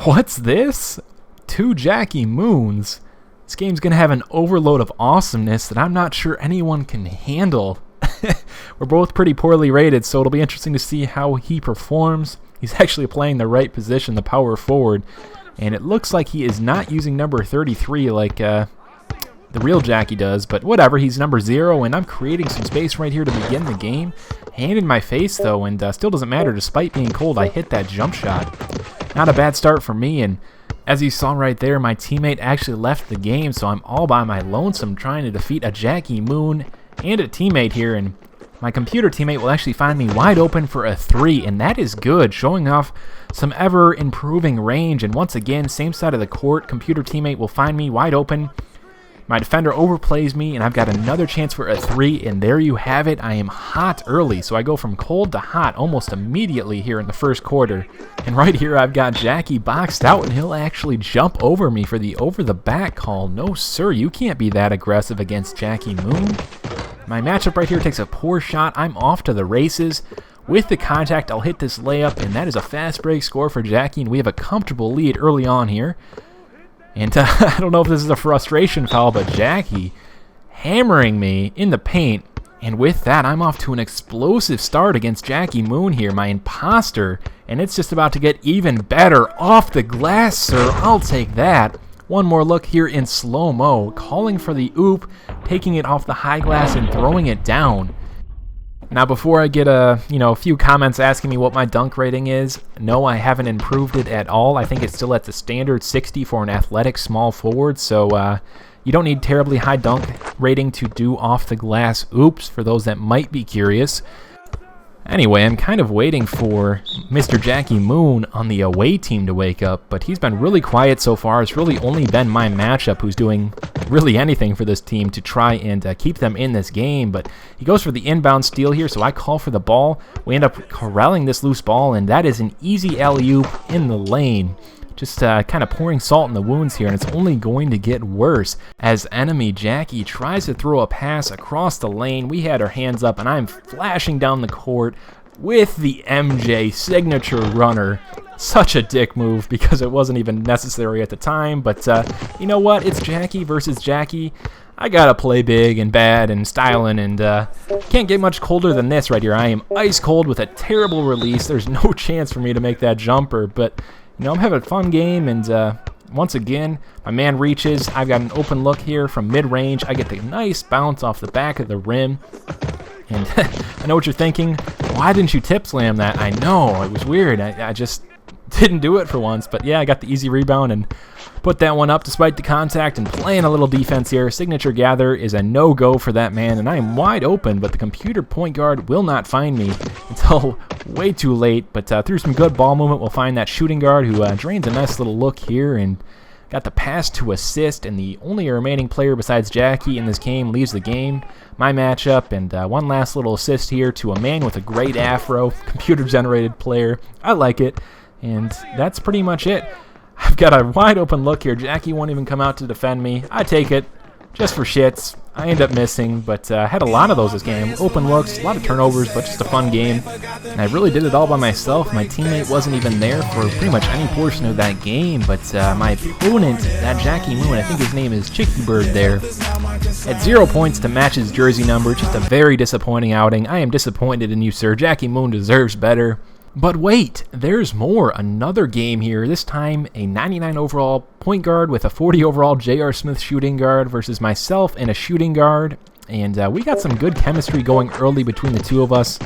What's this? 2 Jackie Moons. This game's going to have an overload of awesomeness that I'm not sure anyone can handle. We're both pretty poorly rated, so it'll be interesting to see how he performs. He's actually playing the right position, the power forward. And it looks like he is not using number 33 like the real Jackie does. But whatever, he's number 0, and I'm creating some space right here to begin the game. Hand in my face, though, and still doesn't matter. Despite being cold, I hit that jump shot. Not a bad start for me, and as you saw right there, my teammate actually left the game, so I'm all by my lonesome trying to defeat a Jackie Moon and a teammate here, and my computer teammate will actually find me wide open for a 3, and that is good, showing off some ever-improving range. And once again, same side of the court, computer teammate will find me wide open. My defender overplays me, and I've got another chance for a 3, and there you have it. I am hot early, so I go from cold to hot almost immediately here in the first quarter. And right here, I've got Jackie boxed out, and he'll actually jump over me for the over-the-back call. No, sir, you can't be that aggressive against Jackie Moon. My matchup right here takes a poor shot. I'm off to the races. With the contact, I'll hit this layup, and that is a fast break score for Jackie, and we have a comfortable lead early on here. And I don't know if this is a frustration foul, but Jackie hammering me in the paint. And with that, I'm off to an explosive start against Jackie Moon here, my imposter. And it's just about to get even better. Off the glass, sir. I'll take that. One more look here in slow-mo. Calling for the oop, taking it off the high glass and throwing it down. Now, before I get a few comments asking me what my dunk rating is, no, I haven't improved it at all. I think it's still at the standard 60 for an athletic small forward, so you don't need terribly high dunk rating to do off the glass oops, for those that might be curious. Anyway, I'm kind of waiting for Mr. Jackie Moon on the away team to wake up, but he's been really quiet so far. It's really only been my matchup who's doing really anything for this team to try and keep them in this game, but he goes for the inbound steal here, so I call for the ball. We end up corralling this loose ball, and that is an easy alley-oop in the lane. Just kind of pouring salt in the wounds here, and it's only going to get worse as enemy Jackie tries to throw a pass across the lane. We had our hands up, and I'm flashing down the court with the MJ signature runner. Such a dick move because it wasn't even necessary at the time, but you know what? It's Jackie versus Jackie. I gotta play big and bad and styling, and can't get much colder than this right here. I am ice cold with a terrible release. There's no chance for me to make that jumper, but I'm having a fun game, and once again, my man reaches. I've got an open look here from mid-range. I get the nice bounce off the back of the rim, and I know what you're thinking. Why didn't you tip slam that? I know, it was weird. I just didn't do it for once, but yeah, I got the easy rebound and put that one up despite the contact and playing a little defense here. Signature gather is a no-go for that man, and I am wide open, but the computer point guard will not find me until way too late, but through some good ball movement, we'll find that shooting guard who drains a nice little look here and got the pass to assist, and the only remaining player besides Jackie in this game leaves the game. My matchup, and one last little assist here to a man with a great afro, computer-generated player. I like it, and that's pretty much it. I've got a wide open look here. Jackie won't even come out to defend me. I take it just for shits. I end up missing, but had a lot of those this game. Open looks, a lot of turnovers, but just a fun game. And I really did it all by myself. My teammate wasn't even there for pretty much any portion of that game, but my opponent, that Jackie Moon, I think his name is Chicky Bird there, had 0 points to match his jersey number. Just a very disappointing outing. I am disappointed in you, sir. Jackie Moon deserves better. But wait, there's more. Another game here. This time a 99 overall point guard with a 40 overall J.R. Smith shooting guard versus myself and a shooting guard. And we got some good chemistry going early between the two of us.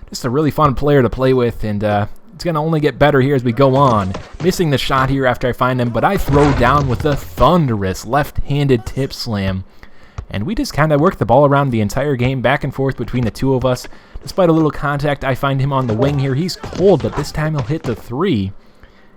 Just a really fun player to play with, and it's going to only get better here as we go on. Missing the shot here after I find him, but I throw down with a thunderous left-handed tip slam. And we just kind of work the ball around the entire game, back and forth between the two of us. Despite a little contact, I find him on the wing here. He's cold, but this time he'll hit the 3.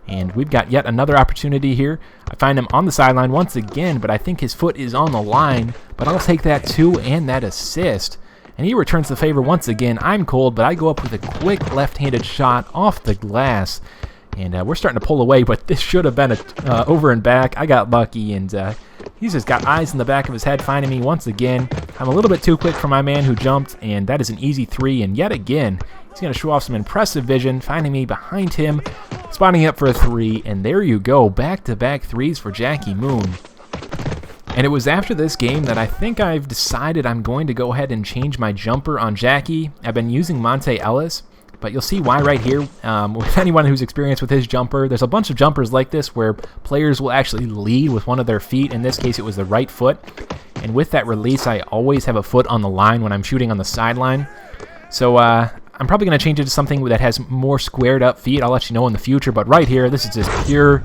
And we've got yet another opportunity here. I find him on the sideline once again, but I think his foot is on the line. But I'll take that 2 and that assist. And he returns the favor once again. I'm cold, but I go up with a quick left-handed shot off the glass. And we're starting to pull away, but this should have been a over and back. I got lucky, and he's just got eyes in the back of his head finding me once again. I'm a little bit too quick for my man who jumped, and that is an easy 3. And yet again, he's going to show off some impressive vision, finding me behind him spotting up for a 3, and there you go, back-to-back 3s for Jackie Moon. And it was after this game that I think I've decided I'm going to go ahead and change my jumper on Jackie. I've been using Monte Ellis, but you'll see why right here. With anyone who's experienced with his jumper, there's a bunch of jumpers like this where players will actually lead with one of their feet. In this case, it was the right foot. And with that release, I always have a foot on the line when I'm shooting on the sideline. So I'm probably going to change it to something that has more squared up feet. I'll let you know in the future. But right here, this is just pure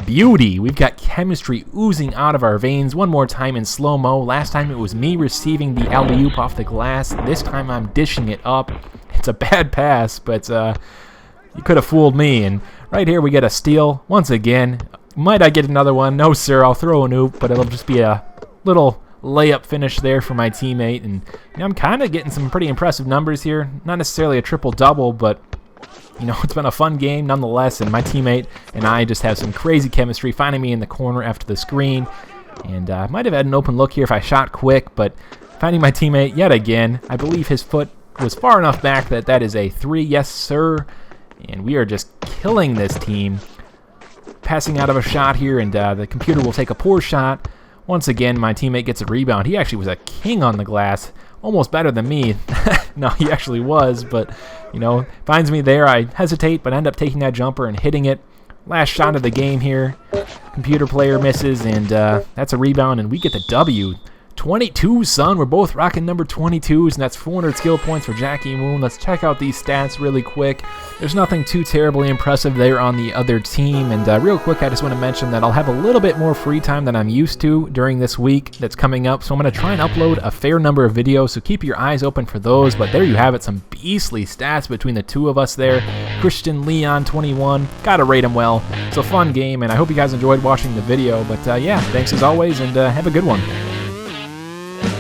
beauty. We've got chemistry oozing out of our veins. One more time in slow-mo. Last time it was me receiving the alley-oop off the glass. This time I'm dishing it up. It's a bad pass, but you could have fooled me. And right here we get a steal once again. Might I get another one? No, sir. I'll throw an oop, but it'll just be a little layup finish there for my teammate. And you know, I'm kind of getting some pretty impressive numbers here. Not necessarily a triple-double, but you know, it's been a fun game nonetheless, and my teammate and I just have some crazy chemistry, finding me in the corner after the screen. And I might have had an open look here if I shot quick, but finding my teammate yet again. I believe his foot was far enough back that that is a 3. Yes, sir. And we are just killing this team. Passing out of a shot here, and the computer will take a poor shot. Once again, my teammate gets a rebound. He actually was a king on the glass. Almost better than me. No, he actually was, but, you know, finds me there. I hesitate, but end up taking that jumper and hitting it. Last shot of the game here. Computer player misses, and that's a rebound, and we get the W. 22, son. We're both rocking number 22s, and that's 400 skill points for Jackie Moon. Let's check out these stats really quick. There's nothing too terribly impressive there on the other team. And real quick, I just want to mention that I'll have a little bit more free time than I'm used to during this week that's coming up. So I'm going to try and upload a fair number of videos, so keep your eyes open for those. But there you have it, some beastly stats between the two of us there. Christian Leon, 21. Got to rate him well. It's a fun game, and I hope you guys enjoyed watching the video. But yeah, thanks as always, and have a good one.